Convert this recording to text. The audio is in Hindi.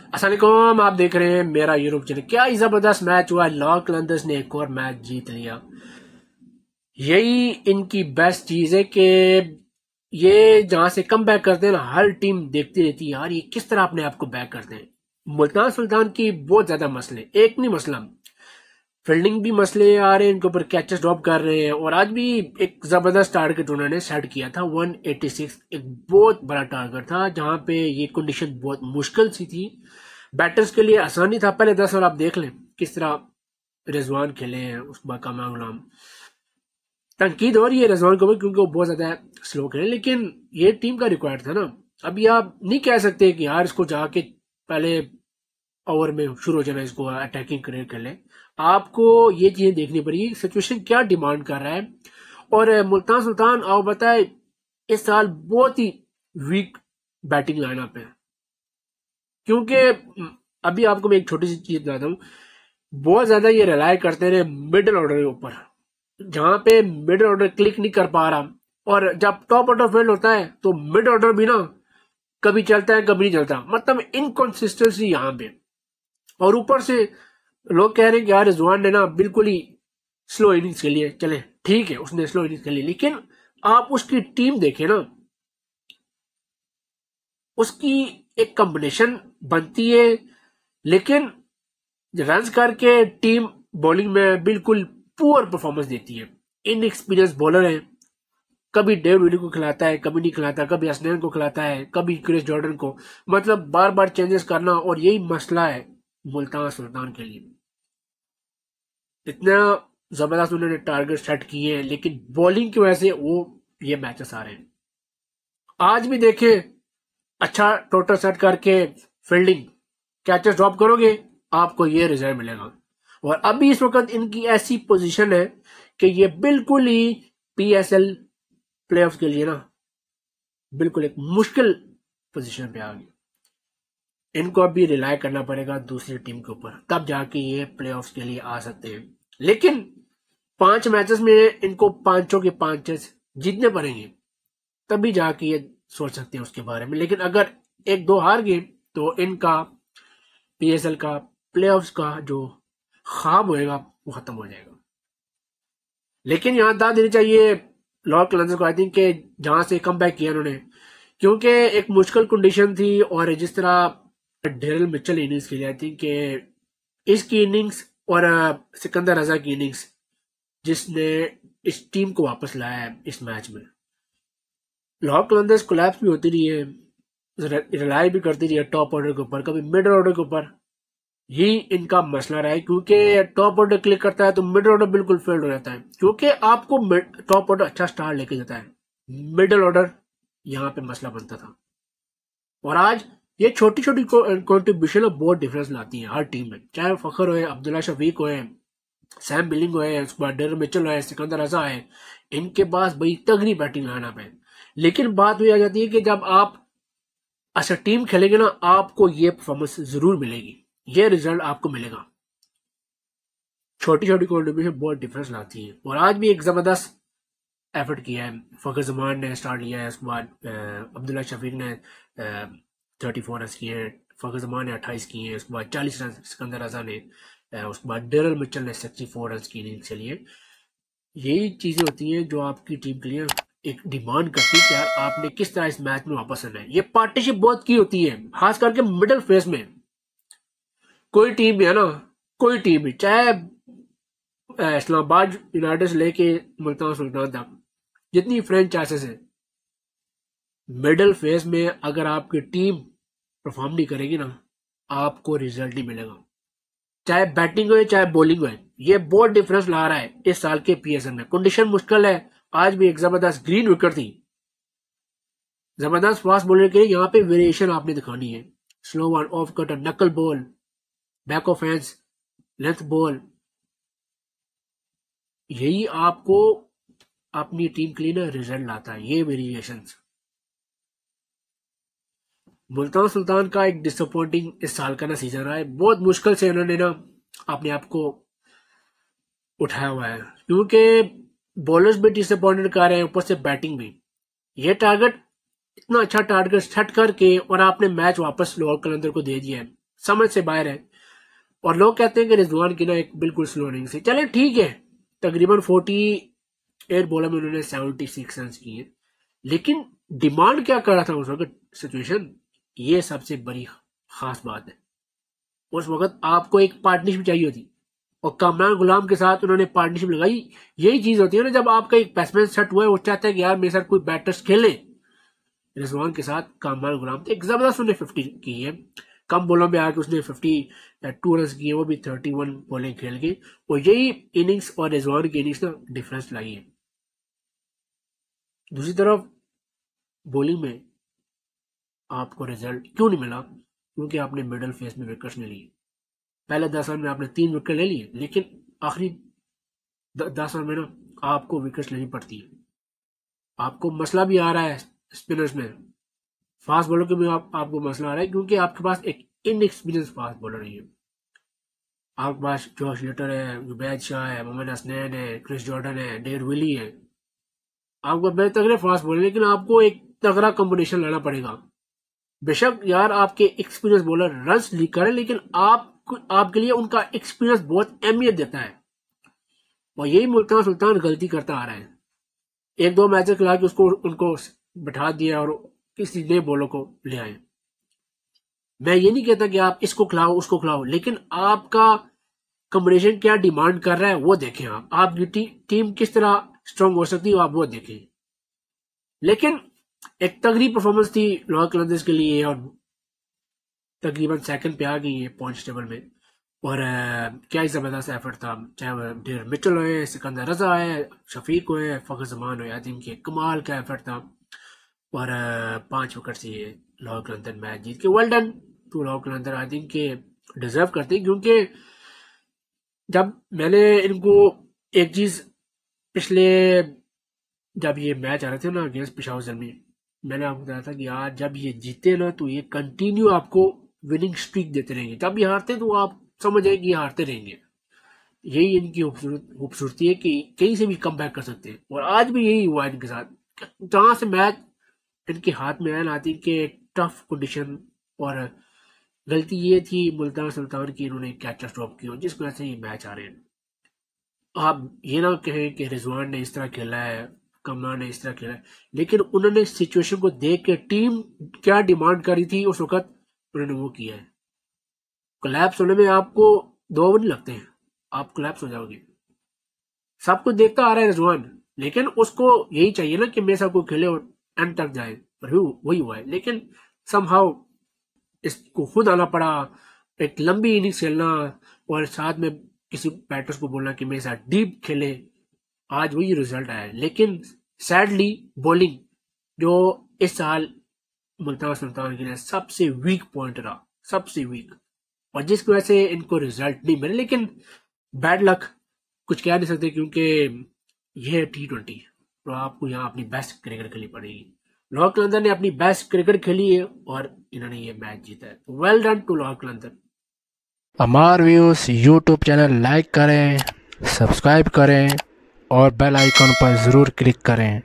अस्सलामुअलैकुम, आप देख रहे हैं मेरा यूट्यूब चैनल। क्या ही जबरदस्त मैच हुआ। लॉर्ड कलंदर्स ने एक और मैच जीत लिया। यही इनकी बेस्ट चीज है कि ये जहां से कम बैक करते हैं ना, हर टीम देखती रहती है यार ये किस तरह अपने आप को बैक करते हैं। मुल्तान सुल्तान की बहुत ज्यादा मसले, एक नहीं मसला, फील्डिंग भी मसले आ रहे हैं इनके ऊपर, कैचेस ड्रॉप कर रहे हैं। और आज भी एक जबरदस्त टारगेट उन्होंने सेट किया था 186, एक बहुत बड़ा टारगेट था जहां पे ये कंडीशन बहुत मुश्किल सी थी। बैटर्स के लिए आसानी था। पहले 10 ओवर आप देख लें किस तरह रिजवान खेले हैं, उस कामा गुलाम। तनकीद हो रही है रिजवान को भी क्योंकि वो बहुत ज्यादा स्लो खेले, लेकिन ये टीम का रिक्वायर्ड था ना। अभी आप नहीं कह सकते कि यार इसको जाके पहले ओवर में शुरू हो जाना, इसको अटैकिंग करियर खेले। आपको ये चीजें देखनी पड़ेगी, सिचुएशन क्या डिमांड कर रहा है। और मुल्तान सुल्तान आओ बताए इस साल बहुत ही वीक बैटिंग लाइनअप है, क्योंकि अभी आपको मैं एक छोटी सी चीज बताता हूँ। बहुत ज्यादा ये रिलाय करते रहे मिडिल ऑर्डर के ऊपर, जहां पे मिडिल ऑर्डर क्लिक नहीं कर पा रहा। और जब टॉप ऑर्डर फेल होता है तो मिड ऑर्डर भी ना कभी चलता है कभी नहीं चलता, मतलब इनकॉन्सिस्टेंसी यहाँ पे। और ऊपर से लोग कह रहे हैं कि यार रिजवान ने ना बिल्कुल ही स्लो इनिंग्स खेली है। चले ठीक है, उसने स्लो इनिंग्स खेली, लेकिन आप उसकी टीम देखें ना, उसकी एक कॉम्बिनेशन बनती है, लेकिन रन करके टीम बॉलिंग में बिल्कुल पुअर परफॉर्मेंस देती है। इनएक्सपीरियंस बॉलर है, कभी डेव विली को खिलाता है, कभी नहीं खिलाता, कभी हसनैन को खिलाता है, कभी क्रिस जॉर्डन को, मतलब बार बार चेंजेस करना। और यही मसला है मुल्तान सुल्तान के लिए। इतना जबरदस्त उन्होंने टारगेट सेट किए हैं, लेकिन बॉलिंग की वजह से वो ये मैचेस आ रहे हैं। आज भी देखे, अच्छा टोटल सेट करके फील्डिंग कैचेस ड्रॉप करोगे आपको ये रिजल्ट मिलेगा। और अभी इस वक्त इनकी ऐसी पोजीशन है कि ये बिल्कुल ही पीएसएल प्लेऑफ्स के लिए ना बिल्कुल एक मुश्किल पोजीशन पे आ गई। इनको अभी रिलाय करना पड़ेगा दूसरी टीम के ऊपर, तब जाके ये प्लेऑफ्स के लिए आ सकते हैं। लेकिन 5 मैचेस में इनको 5 के 5 जीतने पड़ेंगे, तभी जाके ये सोच सकते हैं उसके बारे में। लेकिन अगर 1-2 हार गए तो इनका पीएसएल का प्लेऑफ्स का जो ख्वाब होएगा वो खत्म हो जाएगा। लेकिन यहां दाद देनी चाहिए लॉर्ड कलंदर्स को, आई थिंक के जहां से कम बैक किया उन्होंने, क्योंकि एक मुश्किल कंडीशन थी। और जिस तरह डेरिल मिचेल इनिंग्स खेली, आई थिंक के इसकी इनिंग्स और सिकंदर रजा की इनिंग्स जिसने इस टीम को वापस लाया है इस मैच में। लॉर्ड कलंदर्स कोलैप्स भी होती रही है, रिलाई भी करती रही है टॉप ऑर्डर के ऊपर, कभी मिडिल ऑर्डर के ऊपर। ही इनका मसला रहा है, क्योंकि टॉप ऑर्डर क्लिक करता है तो मिडिल ऑर्डर बिल्कुल फेल्ड हो जाता है, क्योंकि आपको टॉप ऑर्डर अच्छा स्टार लेके जाता है, मिडिल ऑर्डर यहाँ पे मसला बनता था। और आज ये छोटी छोटी कॉन्ट्रीब्यूशन बहुत डिफरेंस लाती है हर टीम में, चाहे फखर हो, अब्दुल्ला शफीक हो, सैम बिलिंग हो, उसके बाद डेरिल मिचेल हो, सिकंदर रजा है। इनके पास बड़ी तगड़ी बैटिंग लाइनअप है। लेकिन बात हुई आ जाती है कि जब आप अच्छा टीम खेलेंगे ना, आपको ये परफॉर्मेंस जरूर मिलेगी, ये रिजल्ट आपको मिलेगा। छोटी छोटी कॉन्ट्रीब्यूशन बहुत डिफरेंस लाती है। और आज भी एक जबरदस्त एफर्ट किया है, फखर जमान ने स्टार्ट लिया है, उसके बाद अब्दुल्ला शफीक ने 34 रन किए हैं, फखर जमान ने 28 किए हैं, उसके बाद 40 रन सिकंदर रजा ने, उसके बाद डेरिल मिचेल ने 64 रन की इनिंग्स चली है। यही चीजें होती हैं जो आपकी टीम के लिए एक डिमांड करती है कि यार आपने किस तरह इस मैच में वापस आना है। ये पार्टनरशिप बहुत की होती है, खास करके मिडिल फेज में। कोई टीम भी है ना, कोई टीम भी, चाहे इस्लामाबाद यूनाइटेड से लेके मुल्तान सुल्तान तक, जितनी फ्रेंचाइजेस है, मिडिल फेज में अगर आपकी टीम परफॉर्म नहीं करेगी ना, आपको रिजल्ट नहीं मिलेगा, चाहे बैटिंग हो चाहे बॉलिंग हो। ये बहुत डिफरेंस ला रहा है इस साल के पीएसएल में। कंडीशन मुश्किल है। आज भी एक जबरदस्त ग्रीन विकेट थी, जबरदस्त फास्ट बॉलर के लिए यहाँ पे वेरिएशन आपने दिखानी है। स्लो वन, ऑफ कट, नकल ball, back of hands, length ball, यही आपको अपनी टीम के लिए ना रिजल्ट लाता है, ये वेरिएशंस। मुल्तान सुल्तान का एक डिसअपॉइंटिंग इस साल का ना सीजन रहा है। बहुत मुश्किल से उन्होंने ना अपने आप को उठाया हुआ है, क्योंकि बॉलर्स भी डिसअपॉइंटेड कर रहे हैं, ऊपर से बैटिंग भी। ये टारगेट, इतना अच्छा टारगेट सेट करके और आपने मैच वापस लॉर्ड कलंदर को दे दिया है, समझ से बाहर है। और लोग कहते हैं कि रिजवान की ना एक बिल्कुल स्लो इनिंग्स है। चले ठीक है, तकरीबन 48 बॉलों में उन्होंने 76 रन किए, लेकिन डिमांड क्या कर रहा था उस वक्त सिचुएशन, ये सबसे बड़ी खास बात है। उस वक्त आपको एक पार्टनरशिप चाहिए होती, और कामरान गुलाम के साथ उन्होंने पार्टनरशिप लगाई। यही चीज होती है ना, जब आपका एक बैट्समैन सेट हुआ है, वो चाहता है कि यार मेरे साथ कोई बैटर्स खेले। रिजवान के साथ कामरान गुलाम थे, एक जबरदस्त उसने 50 की है, कम बॉलों में आके उसने 52 रन किए, वो भी 31 बॉलें खेल के। और यही इनिंग्स और रिजवान की इनिंग्स ना डिफरेंस लाई है। दूसरी तरफ बॉलिंग में आपको रिजल्ट क्यों नहीं मिला? क्योंकि आपने मिडल फेस में विकेट्स ले लिए। पहले 10 रन में आपने 3 विकेट ले लिए, लेकिन आखिरी 10 रन में ना आपको विकेट्स लेनी पड़ती है। आपको मसला भी आ रहा है स्पिनर्स में, फास्ट बॉलर के भी आपको मसला आ रहा है, क्योंकि आपके पास एक इनएक्सपीरियंस फास्ट बॉलर नहीं है। आपके पास जॉश लेटर है, जुबैद शाह है, मोहम्मद हसनैन है, क्रिस जॉर्डन है, डेविड विली है। आपको बेतगड़े फास्ट बॉलर, लेकिन आपको एक तगड़ा कॉम्बिनेशन लाना पड़ेगा। बेशक यार आपके एक्सपीरियंस बॉलर रन लीक करें, लेकिन आपके लिए उनका एक्सपीरियंस बहुत अहमियत देता है। और यही मुल्तान सुल्तान गलती करता आ रहा है। एक दो मैच खिला के उनको बैठा दिया और किसी नए बॉलर को ले आए। मैं ये नहीं कहता कि आप इसको खिलाओ उसको खिलाओ, लेकिन आपका कॉम्बिनेशन क्या डिमांड कर रहा है वो देखें। आप आपकी टीम किस तरह स्ट्रांग हो सकती है आप वो देखें। लेकिन एक तगड़ी परफॉर्मेंस थी लॉर्ड कलंदर्स के लिए, और तकरीबन सेकंड पे आ गई है पॉइंट्स टेबल में। और क्या ही जबरदस्त एफर्ट था, चाहे वह डेर मिचल हो, सिकंदर रजा है, शफीक हो, फखर जमान हो, आई थिंक कमाल का एफर्ट था। और 5 विकेट से लॉर्ड कलंदर मैच जीत के। Well done to Lahore Qalandar, I think deserve करते हैं। क्योंकि जब मैंने इनको एक चीज पिछले जब ये मैच आ रहे थे ना अगेंस्ट पेशावर जलमी, मैंने आपको बताया था कि यार जब ये जीते ना तो ये कंटिन्यू आपको विनिंग स्ट्रीक देते रहेंगे, जब ये हारते तो आप समझ जाए कि ये हारते रहेंगे। यही इनकी खूबसूरती है कि कहीं से भी कम बैक कर सकते हैं, और आज भी यही हुआ इनके साथ। जहां से मैच इनके हाथ में आया ना, आती के टफ कंडीशन, और गलती ये थी मुल्तान सुल्तान की, इन्होंने कैचर ड्रॉप किया जिस वजह से ये मैच आ रहे हैं। आप ये ना कहें कि रिजवान ने इस तरह खेला है, कमरान ने इस तरह खेला है, लेकिन उन्होंने सिचुएशन को देख के टीम क्या डिमांड करी थी उस वक्त उन्होंने वो किया है। कोलैप्स होने में आपको 2 ओवर नहीं लगते हैं, आप कोलैप्स हो जाओगे। सब कुछ देखता आ रहा है रिजवान, लेकिन उसको यही चाहिए ना कि मेरे साथ कोई खेले और एंड तक जाए, और वही हुआ है। लेकिन समहाउ इसको खुद आना पड़ा, एक लंबी इनिंग्स खेलना, और साथ में किसी बैटर्स को बोलना कि मेरे साथ डीप खेले। आज वही रिजल्ट आया है। लेकिन सैडली बॉलिंग जो इस साल मुल्तान सुल्तान के लिए सबसे वीक पॉइंट रहा, सबसे वीक, और जिसकी वजह से इनको रिजल्ट नहीं मिले। लेकिन बैड लक कुछ कह नहीं सकते, क्योंकि यह है T20, तो आपको यहाँ अपनी बेस्ट क्रिकेट खेलनी पड़ेगी। लॉर्ड कलंदर ने अपनी बेस्ट क्रिकेट खेली है और इन्होंने ये मैच जीता है। वेल डन टू लॉर्ड कलंदर। हमारे व्यूज यूट्यूब चैनल लाइक करें, सब्सक्राइब करें और बेल आइकन पर ज़रूर क्लिक करें।